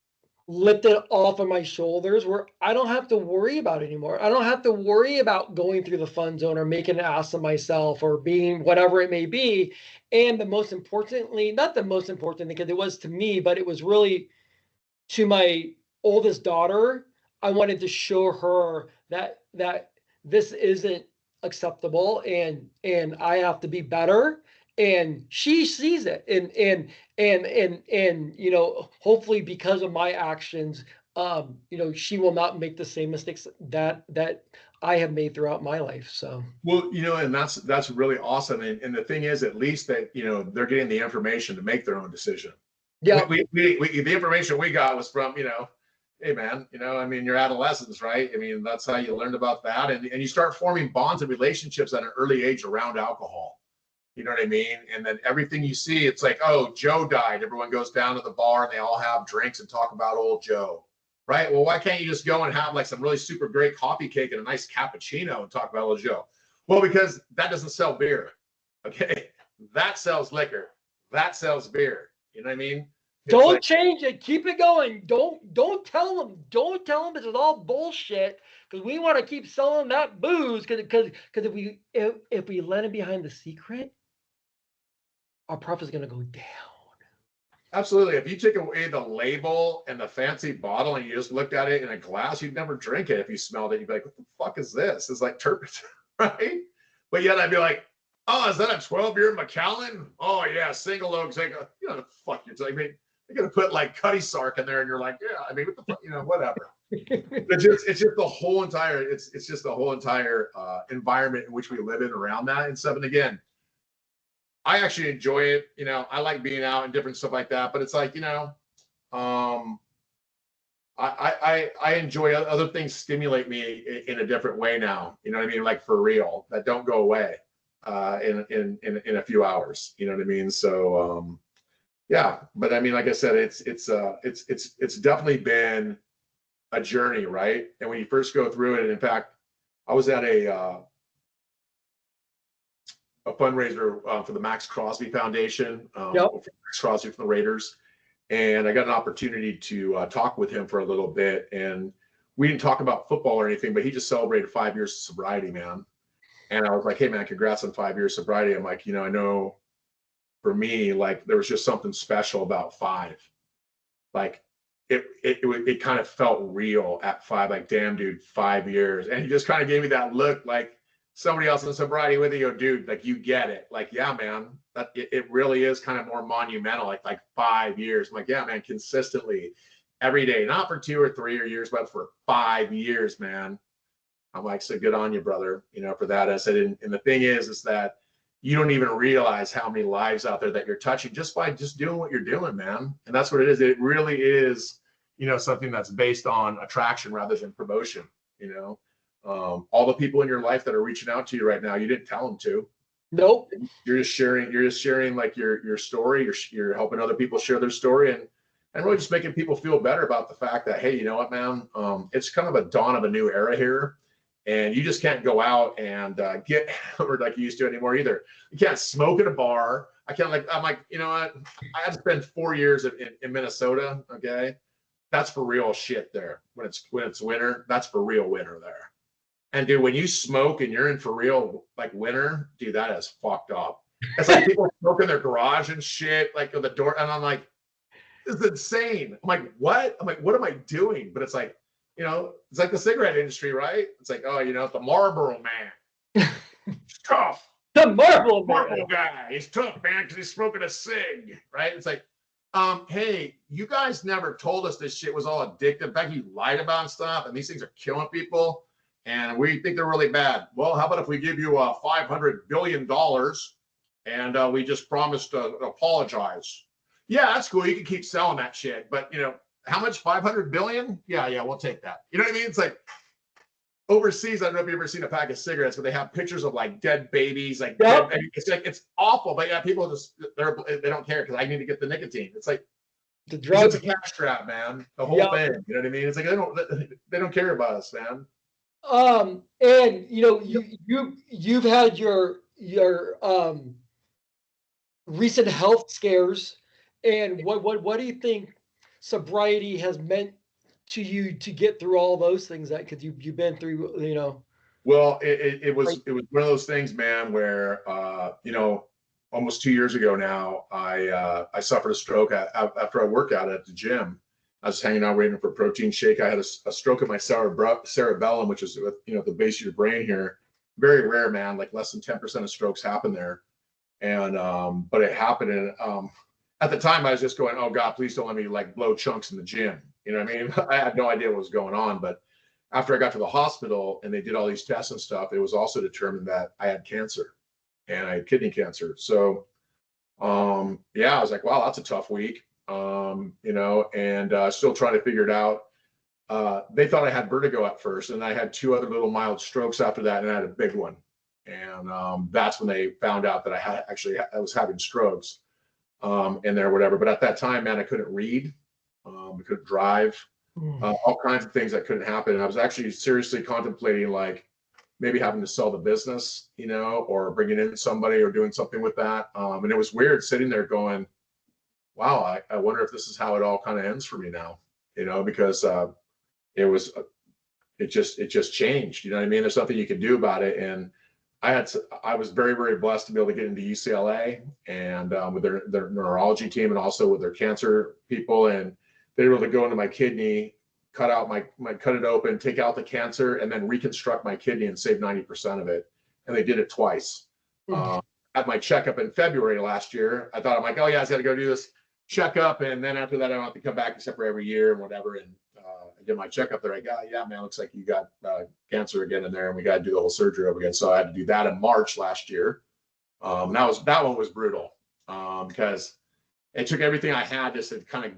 lifted off of my shoulders where I don't have to worry about it anymore. I don't have to worry about going through the fun zone or making an ass of myself or being whatever it may be. And the most importantly, not the most important thing, because it was to me, but it was really to my oldest daughter. I wanted to show her that this isn't acceptable and I have to be better. And she sees it, and hopefully because of my actions, she will not make the same mistakes that I have made throughout my life. So well, and that's really awesome. And the thing is, at least that they're getting the information to make their own decision. Yeah, we the information we got was from hey man, I mean, your adolescence, right? I mean, that's how you learned about that, and you start forming bonds and relationships at an early age around alcohol. You know what I mean? And then everything you see, it's like, oh, Joe died. Everyone goes down to the bar and they all have drinks and talk about old Joe, right? Well, why can't you just go and have like some really super great coffee cake and a nice cappuccino and talk about old Joe? Well, because that doesn't sell beer, okay? That sells liquor. That sells beer. You know what I mean? Don't change it. Keep it going. Don't tell them. Don't tell them this is all bullshit because we want to keep selling that booze because if we let it behind the secret, our profit is going to go down. Absolutely. If you take away the label and the fancy bottle and you just looked at it in a glass, you'd never drink it. If you smelled it, you'd be like, what the fuck is this? It's like turpentine, right? But yet I'd be like, oh, is that a 12-year Macallan? Oh, yeah, single oak. The fuck you're telling me. You're going to put like Cutty Sark in there and you're like, yeah, I mean, what the fuck, whatever. It's just the whole entire, it's just the whole entire environment in which we live in around that and stuff. And again, I actually enjoy it. I like being out and different stuff like that. But it's like, I enjoy other things stimulate me in a different way now. You know what I mean? Like for real, that don't go away in a few hours. You know what I mean? So yeah. But I mean, like I said, it's definitely been a journey, right? And when you first go through it, and in fact, I was at a fundraiser for the Max Crosby Foundation, Max Crosby from the Raiders. And I got an opportunity to talk with him for a little bit. And we didn't talk about football or anything, but he just celebrated 5 years of sobriety, man. And I was like, hey, man, congrats on 5 years of sobriety. I'm like, I know for me, like there was just something special about 5. Like it kind of felt real at 5, like, damn, dude, 5 years. And he just kind of gave me that look like, somebody else in sobriety with you, dude, like you get it. Like, yeah, man, that it really is kind of more monumental, like 5 years. I'm like, yeah, man, consistently every day, not for 2 or 3 years, but for 5 years, man. I'm like, so good on you, brother, for that. I said, and the thing is that you don't even realize how many lives out there that you're touching just by just doing what you're doing, man. And that's what it is. It really is, something that's based on attraction rather than promotion, all the people in your life that are reaching out to you right now, you didn't tell them to. Nope. You're just sharing like your story. You're helping other people share their story and really just making people feel better about the fact that, hey, you know what, man, it's kind of a dawn of a new era here. And you just can't go out and get hammered like you used to anymore either. You can't smoke at a bar. I'm like, you know what? I had to spend 4 years in Minnesota. Okay. That's for real shit there. When it's winter, that's for real winter there. And dude, when you smoke and you're in for real like winter, dude, that is fucked up. It's like people smoke in their garage and shit, like on the door. And I'm like, this is insane. I'm like, what? I'm like, what am I doing? But it's like, you know, it's like the cigarette industry, right? It's like, oh, you know, the Marlboro man, he's tough. The Marvel Man. Marlboro guy, he's tough, man, because he's smoking a cig, right? It's like, hey, you guys never told us this shit was all addictive. In fact, you lied about stuff, and these things are killing people, and we think they're really bad. Well, how about if we give you $500 billion and we just promise to apologize? Yeah, that's cool. You can keep selling that shit, but you know, how much? 500 billion? Yeah, we'll take that. You know what I mean? It's like overseas. I don't know if you've ever seen a pack of cigarettes, but they have pictures of like dead babies, like Yep. it's like it's awful. But yeah, people just they don't care because I need to get the nicotine. It's like The it's drugs. a cash grab, man. The whole Yep. thing. You know what I mean? It's like they don't care about us, man. And you know, you've had your recent health scares, and what do you think sobriety has meant to you to get through all those things that because you've been through, you know. Well, it was one of those things, man, where you know, almost 2 years ago now, I suffered a stroke after I worked out at the gym. I was hanging out waiting for a protein shake. I had a stroke of my cerebellum, which is, you know, the base of your brain here. Very rare, man. Like less than 10% of strokes happen there. And but it happened, and at the time I was just going, oh God, please don't let me like blow chunks in the gym. You know what I mean? I had no idea what was going on, but after I got to the hospital and they did all these tests and stuff, it was also determined that I had cancer and I had kidney cancer. So yeah, I was like, wow, that's a tough week. You know, and still trying to figure it out. They thought I had vertigo at first, and I had 2 other little mild strokes after that, and I had a big one. And that's when they found out that I was having strokes in there, whatever. But at that time, man, I couldn't read, I couldn't drive, all kinds of things that couldn't happen. And I was actually seriously contemplating like maybe having to sell the business, you know, or bringing in somebody or doing something with that. And it was weird sitting there going, wow, I wonder if this is how it all kind of ends for me now, you know, because it was, it just changed. You know what I mean? There's nothing you can do about it. And I was very, very blessed to be able to get into UCLA and with their neurology team and also with their cancer people. And they were able to go into my kidney, cut it open, take out the cancer, and then reconstruct my kidney and save 90% of it. And they did it twice. At my checkup in February last year, I thought, I'm like, oh yeah, I got to go do this checkup. And then after that, I don't have to come back except for every year and whatever. And I did my checkup. They're like, oh, yeah, man, looks like you got cancer again in there, and we got to do the whole surgery over again. So I had to do that in March last year. That one was brutal because it took everything I had just to kind of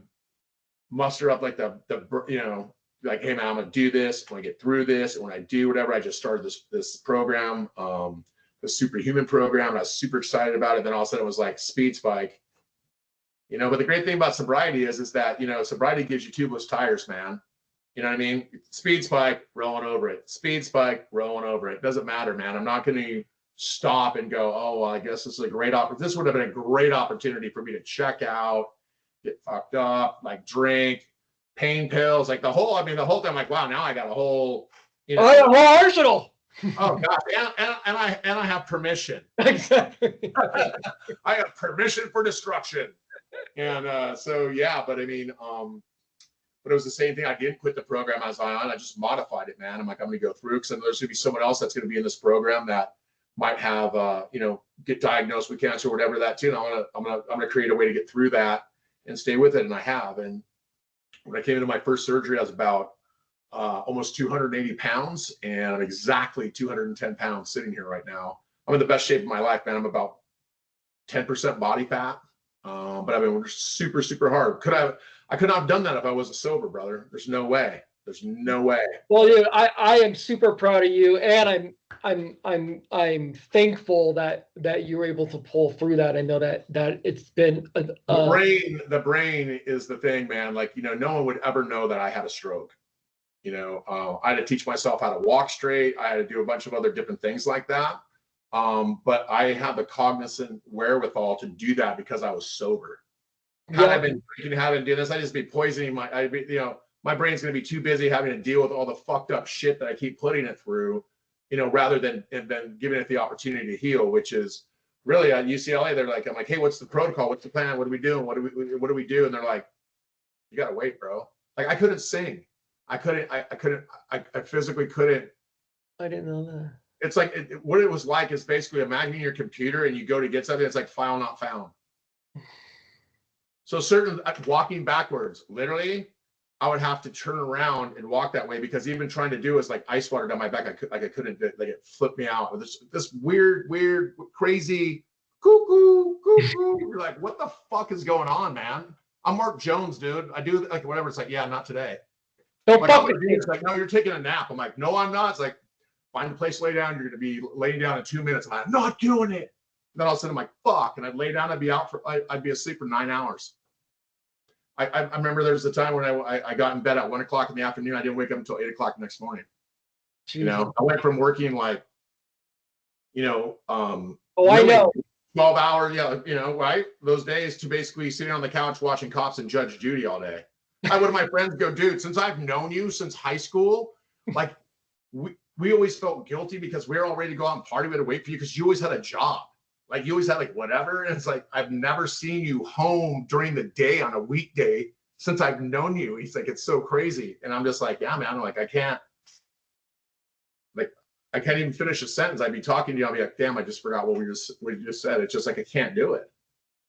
muster up like the you know, like, hey man, I'm gonna do this. When I get through this, and when I do whatever, I just started this program, the superhuman program, and I was super excited about it. Then all of a sudden it was like speed spike. You know, but the great thing about sobriety is that, you know, sobriety gives you tubeless tires, man. You know what I mean? Speed spike, rolling over it. Speed spike, rolling over it. Doesn't matter, man. I'm not going to stop and go, oh, well, I guess this is a great opportunity. This would have been a great opportunity for me to check out, get fucked up, like drink, pain pills, like the whole thing. I'm like, wow, now I got a whole, you know, I have a whole arsenal. Oh God, and I have permission. Exactly. I have permission for destruction. And so yeah, but I mean, but it was the same thing. I didn't quit the program I was on. I just modified it, man. I'm like, I'm going to go through because there's going to be someone else that's going to be in this program that might have, you know, get diagnosed with cancer or whatever that too. And I'm gonna create a way to get through that and stay with it. And I have. And when I came into my first surgery, I was about almost 280 pounds, and I'm exactly 210 pounds sitting here right now. I'm in the best shape of my life, man. I'm about 10% body fat, but I've been super, super hard. I could not have done that if I wasn't sober, brother. There's no way. There's no way. Well, dude, I am super proud of you, and I'm thankful that you were able to pull through that. I know that it's been the brain is the thing, man. Like, you know, no one would ever know that I had a stroke. You know, I had to teach myself how to walk straight. I had to do a bunch of other different things like that. But I had the cognizant wherewithal to do that because I was sober. Had I been drinking, had I been doing this, I'd just be poisoning you know, my brain's going to be too busy having to deal with all the fucked up shit that I keep putting it through, you know, rather than giving it the opportunity to heal, which is really at UCLA. They're like, I'm like, hey, what's the protocol? What's the plan? What are we doing? What do we do? And they're like, you got to wait, bro. Like, I couldn't sing. I physically couldn't. I didn't know that. It's like, what it was like is basically imagine your computer and you go to get something, it's like file not found. So walking backwards, literally, I would have to turn around and walk that way because even trying to do is like ice water down my back. I couldn't, like it flipped me out. This weird, crazy cuckoo. You're like, what the fuck is going on, man? I'm Mark Jones, dude. I do like whatever. It's like, yeah, not today. Don't like, fuck with me. It's like, no, you're taking a nap. I'm like, no, I'm not. It's like, find a place to lay down. You're going to be laying down in 2 minutes. I'm not doing it. And then all of a sudden I'm like, fuck. And I'd lay down. I'd be asleep for 9 hours. I remember there was a time when I got in bed at 1 o'clock in the afternoon. I didn't wake up until 8 o'clock the next morning. Jesus. You know, I went from working like, I know 12 hours, right? Those days to basically sitting on the couch watching Cops and Judge Judy all day. I would have my friends go, dude, since I've known you since high school, like we always felt guilty because we were all ready to go out and party. We had to wait for you because you always had a job. Like you always had like whatever. And it's like, I've never seen you home during the day on a weekday since I've known you. He's like, it's so crazy. And I'm just like, yeah, man. I'm like, I can't even finish a sentence. I'd be talking to you. I'll be like, damn, I just forgot what you just said. It's just like, I can't do it.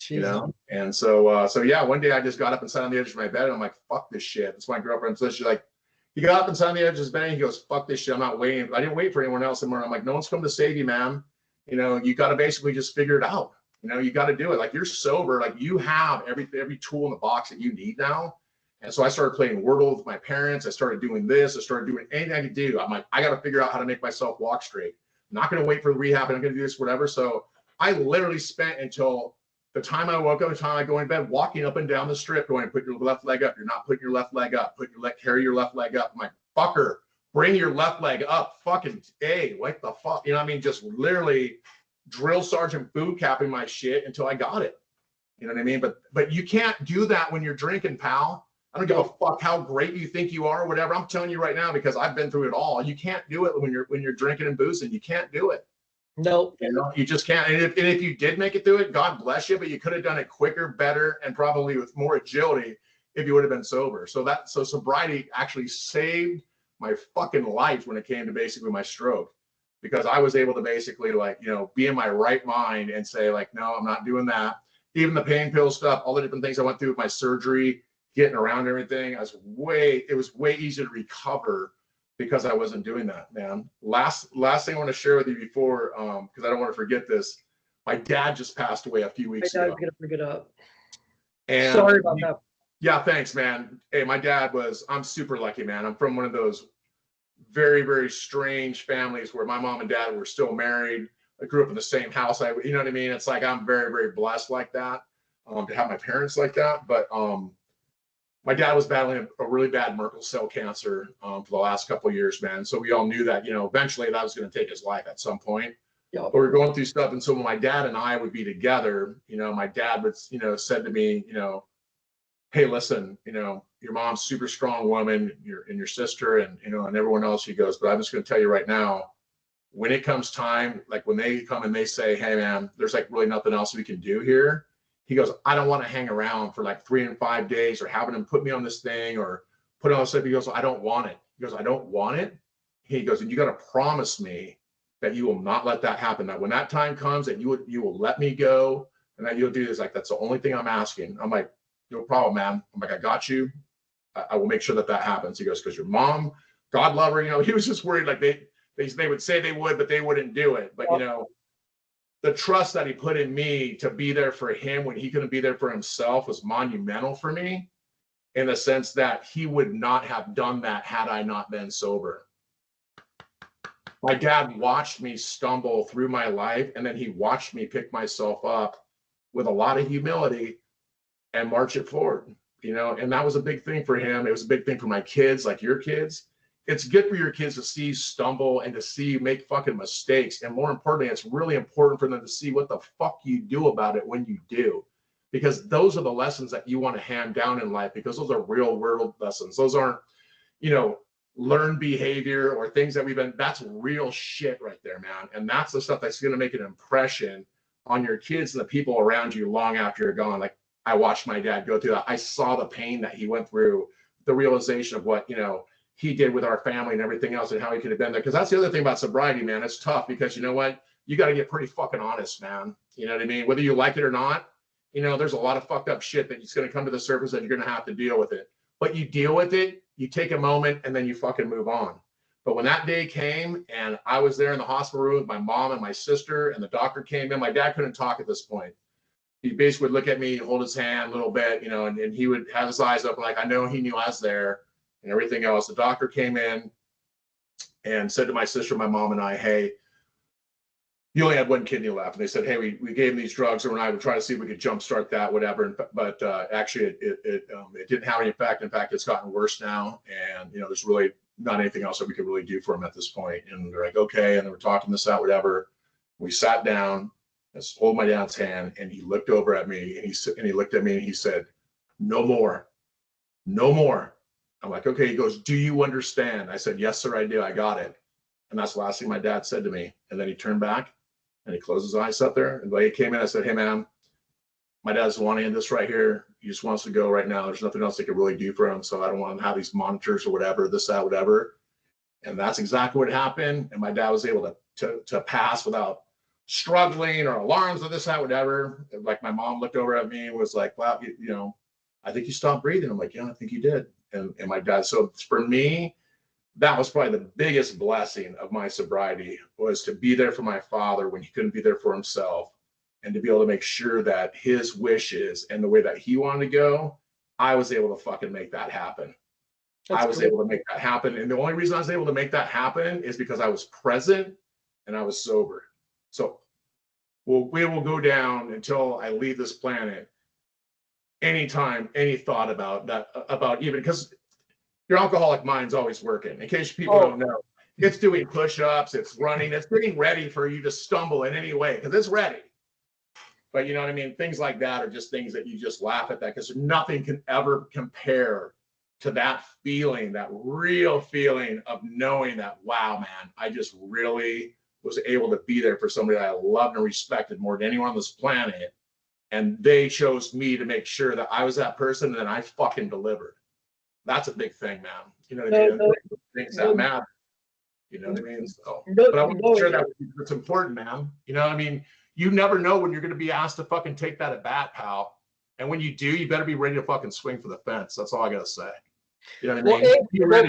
Jeez. And so yeah, one day I just got up and sat on the edge of my bed and I'm like, fuck this shit. That's my girlfriend. So she's like, he got up and sat on the edge of his bed and he goes, fuck this shit. I'm not waiting. I didn't wait for anyone else anymore. I'm like, no one's come to save you, man. You got to basically just figure it out. You got to do it. Like you're sober. Like you have every tool in the box that you need now. And so I started playing Wordle with my parents. I started doing this. I started doing anything I could do. I'm like, I got to figure out how to make myself walk straight. I'm not going to wait for the rehab. I'm going to do this, whatever. So I literally spent until the time I woke up, the time I go in bed, walking up and down the strip, going, put your left leg up. You're not putting your left leg up. Carry your left leg up. I'm like, fucker. Bring your left leg up. Fucking A, what the fuck? You know what I mean? Just literally drill sergeant boot capping my shit until I got it. You know what I mean? But you can't do that when you're drinking, pal. I don't give a fuck how great you think you are or whatever. I'm telling you right now because I've been through it all. You can't do it when you're drinking and boozing. You can't do it. No. You just can't. And if you did make it through it, God bless you, but you could have done it quicker, better, and probably with more agility if you would have been sober. So sobriety actually saved my fucking life when it came to basically my stroke, because I was able to basically be in my right mind and say like, no, I'm not doing that. Even the pain pill stuff, all the different things I went through with my surgery, getting around everything, it was way easier to recover because I wasn't doing that, man. Last thing I want to share with you before, because I don't want to forget this. My dad just passed away a few weeks ago. My dad's gonna bring it up. And sorry about that. Yeah, thanks, man. Hey, my dad I'm super lucky, man. I'm from one of those very, very strange families where my mom and dad were still married. I grew up in the same house. You know what I mean? It's like, I'm very, very blessed like that, to have my parents like that. But my dad was battling a really bad Merkel cell cancer for the last couple of years, man. So we all knew that, eventually that was going to take his life at some point. Yep. But we were going through stuff. And so when my dad and I would be together, my dad would, said to me, hey, listen, your mom's super strong woman, your sister and everyone else. He goes, but I'm just going to tell you right now, when it comes time, like when they come and they say, hey man, there's like really nothing else we can do here. He goes, I don't want to hang around for like 3 and 5 days or having them put me on this thing or put on stuff. He goes, I don't want it. He goes, I don't want it. He goes, and you got to promise me that you will not let that happen. That when that time comes that you will let me go and that you'll do this. Like, that's the only thing I'm asking. I'm like, no problem, man. I'm like, I got you. I will make sure that happens. He goes, because your mom, God love her, he was just worried like they would say they would, but they wouldn't do it. But the trust that he put in me to be there for him when he couldn't be there for himself was monumental for me, in the sense that he would not have done that had I not been sober. My dad watched me stumble through my life, and then he watched me pick myself up with a lot of humility and march it forward, and that was a big thing for him. It was a big thing for my kids, like your kids. It's good for your kids to see you stumble and to see you make fucking mistakes. And more importantly, it's really important for them to see what the fuck you do about it when you do, because those are the lessons that you want to hand down in life, because those are real world lessons. Those aren't, learned behavior or things that that's real shit right there, man. And that's the stuff that's going to make an impression on your kids and the people around you long after you're gone. Like, I watched my dad go through that. I saw the pain that he went through, the realization of what, he did with our family and everything else and how he could have been there. Because that's the other thing about sobriety, man. It's tough because you know what? You got to get pretty fucking honest, man. You know what I mean? Whether you like it or not, you know, there's a lot of fucked up shit that is going to come to the surface that you're going to have to deal with it. But you deal with it, you take a moment, and then you fucking move on. But when that day came and I was there in the hospital room with my mom and my sister, and the doctor came in, my dad couldn't talk at this point. He basically would look at me, hold his hand a little bit, you know, and he would have his eyes open like, I know he knew I was there and everything else. The doctor came in and said to my sister, my mom, and I, hey, he only had one kidney left. And they said, hey, we gave him these drugs, and I would try to see if we could jumpstart that, whatever. But actually, it didn't have any effect. In fact, it's gotten worse now. And, you know, there's really not anything else that we could really do for him at this point. And they're like, okay. And they were talking this out, whatever. We sat down, I hold my dad's hand, and he looked over at me, and he looked at me and he said, no more, no more. I'm like, okay. He goes, do you understand? I said, yes, sir, I do. I got it. And that's the last thing my dad said to me. And then he turned back and he closed his eyes up there. And he came in, I said, hey, man, my dad doesn't want to end this right here. He just wants to go right now. There's nothing else they could really do for him. So I don't want him to have these monitors or whatever, this, that, whatever. And that's exactly what happened. And my dad was able to pass without struggling or alarms or this, that, whatever. Like my mom looked over at me and was like, wow, you know, I think you stopped breathing. I'm like, yeah, I think you did. And my dad, so for me, that was probably the biggest blessing of my sobriety, was to be there for my father when he couldn't be there for himself, and to be able to make sure that his wishes and the way that he wanted to go, I was able to fucking make that happen. I was able to make that happen. And the only reason I was able to make that happen is because I was present and I was sober. So we will go down until I leave this planet. Anytime, any thought about that, about even, because your alcoholic mind's always working. In case people don't know, it's doing push-ups, it's running, it's getting ready for you to stumble in any way, because it's ready. But you know what I mean? Things like that are just things that you just laugh at, that because nothing can ever compare to that feeling, that real feeling of knowing that, wow, man, I just really was able to be there for somebody that I loved and respected more than anyone on this planet. And they chose me to make sure that I was that person, and then I fucking delivered. That's a big thing, man. You know what I mean? Things that matter. You know what I mean? So, but I want to share that with you. It's important, man. You know what I mean? You never know when you're going to be asked to fucking take that at bat, pal. And when you do, you better be ready to fucking swing for the fence. That's all I got to say. You know what I mean? Be ready.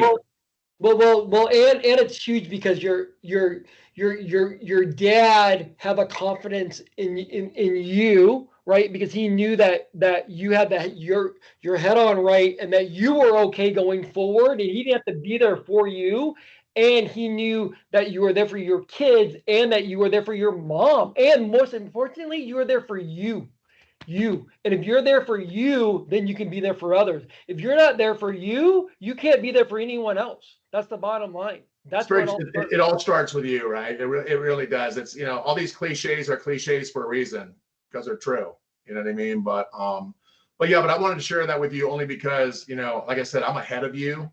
Well, and it's huge because your dad have a confidence in you, right? Because he knew that you had your head on right, and that you were okay going forward, and he didn't have to be there for you. And he knew that you were there for your kids, and that you were there for your mom, and most importantly, you were there for you. And if you're there for you, then you can be there for others. If you're not there for you, you can't be there for anyone else. That's the bottom line. That's what it all starts with you, right? It really does. It's, you know, all these cliches are cliches for a reason, because they're true. You know what I mean? But yeah, but I wanted to share that with you only because, you know, like I said, I'm ahead of you.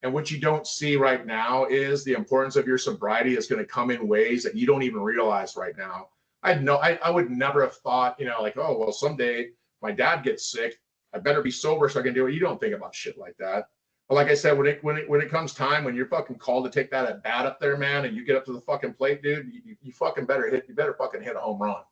And what you don't see right now is the importance of your sobriety is going to come in ways that you don't even realize right now. I would never have thought, you know, like, oh, well, someday my dad gets sick, I better be sober so I can do it. You don't think about shit like that. But like I said, when it comes time, when you're fucking called to take that at bat up there, man, and you get up to the fucking plate, dude, you fucking better fucking hit a home run.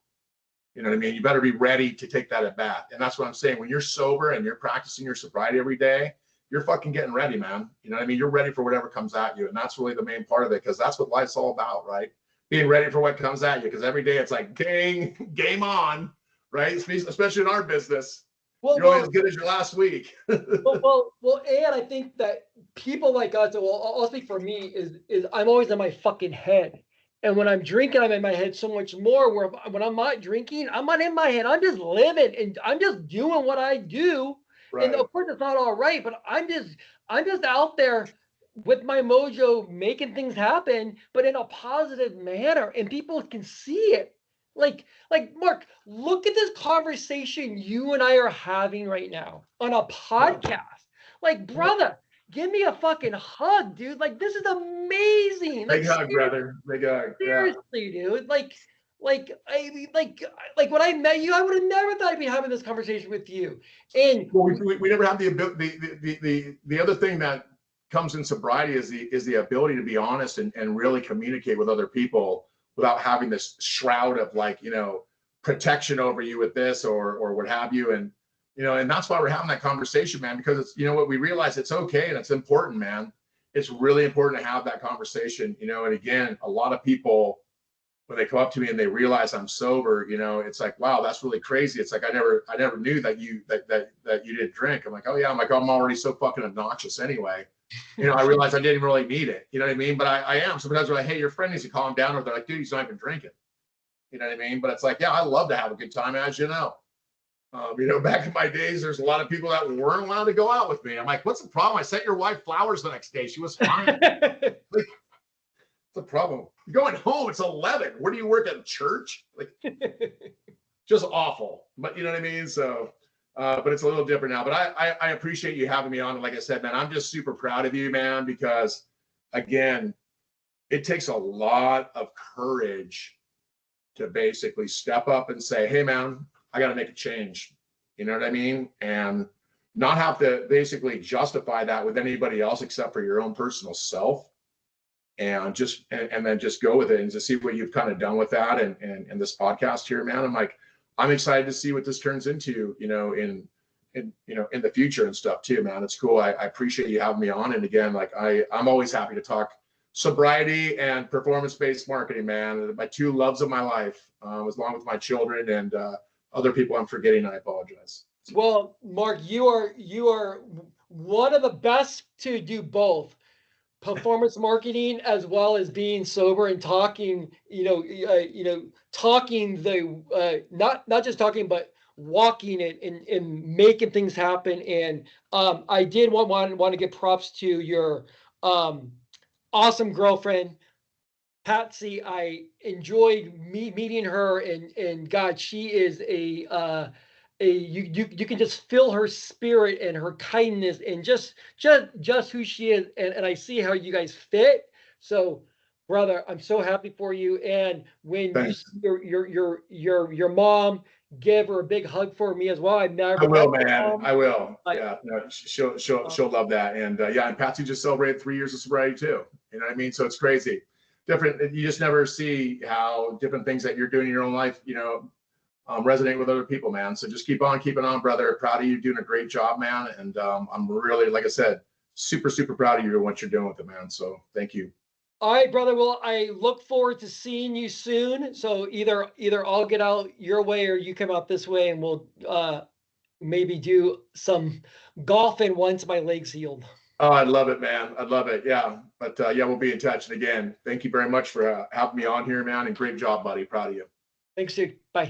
You know what I mean? You better be ready to take that at bat. And that's what I'm saying. When you're sober and you're practicing your sobriety every day, you're fucking getting ready, man. You know what I mean? You're ready for whatever comes at you. And that's really the main part of it, because that's what life's all about, right? Being ready for what comes at you, because every day it's like, game on, right? Especially in our business. You're only as good as your last week. well, and I think that people like us, well, I'll speak for me, is I'm always in my fucking head. And when I'm drinking, I'm in my head so much more, where when I'm not drinking, I'm not in my head. I'm just living, and I'm just doing what I do. Right. And of course it's not all right, but I'm just out there with my mojo making things happen, but in a positive manner, and people can see it. Like Mark, look at this conversation you and I are having right now on a podcast. Like, brother, give me a fucking hug, dude. Like, this is amazing. Big hug, brother. Big hug. Seriously, dude. Like when I met you, I would have never thought I'd be having this conversation with you. And well, we never have the ability. The other thing that comes in sobriety is the ability to be honest and really communicate with other people without having this shroud of like, you know, protection over you with this or what have you. And, you know, and that's why we're having that conversation, man, because it's, you know what, we realize it's okay and it's important, man. It's really important to have that conversation, you know. And again, a lot of people, when they come up to me and they realize I'm sober, you know, it's like, wow, that's really crazy. It's like, I never knew that you didn't drink. I'm like, oh yeah, I'm like, I'm already so fucking obnoxious anyway. You know, I realized I didn't really need it. You know what I mean? But I am. Sometimes they're like, hey, your friend needs to calm down, or they're like, dude, he's not even drinking. You know what I mean? But it's like, yeah, I love to have a good time, as you know. You know, back in my days, there's a lot of people that weren't allowed to go out with me. I'm like, what's the problem? I sent your wife flowers the next day. She was fine. Like, what's the problem? You're going home. It's 11. Where do you work at church? Like, just awful. But you know what I mean? So, but it's a little different now. But I appreciate you having me on. And like I said, man, I'm just super proud of you, man, because again, it takes a lot of courage to basically step up and say, hey, man, I got to make a change. You know what I mean? And not have to basically justify that with anybody else except for your own personal self. And just, and then just go with it and to see what you've kind of done with that. And this podcast here, man, I'm excited to see what this turns into, you know, in the future and stuff too, man. It's cool. I appreciate you having me on. And again, like I'm always happy to talk sobriety and performance-based marketing, man. My two loves of my life, along with my children and other people I'm forgetting. I apologize. Well, Mark, you are one of the best to do both performance marketing as well as being sober and talking. Talking not just talking, but walking it and making things happen. And I did want to give props to your awesome girlfriend, Patsy. I enjoyed meeting her, and God, she is you can just feel her spirit and her kindness and just who she is, and I see how you guys fit. So, brother, I'm so happy for you. And when Thanks. your mom, give her a big hug for me as well. I've never I will, met your man. mom. I will. Yeah, no, she'll love that. And yeah, and Patsy just celebrated 3 years of sobriety too. You know what I mean? So it's crazy. Different. You just never see how different things that you're doing in your own life, you know, resonate with other people, man. So just keep on keeping on, brother. Proud of you, doing a great job, man. And I'm really, like I said, super proud of you and what you're doing with it, man. So thank you. All right, brother. Well, I look forward to seeing you soon. So either I'll get out your way or you come out this way, and we'll maybe do some golfing once my leg's healed. Oh, I love it, man. I love it. Yeah. But yeah, we'll be in touch. And again, thank you very much for having me on here, man. And great job, buddy. Proud of you. Thanks, dude. Bye.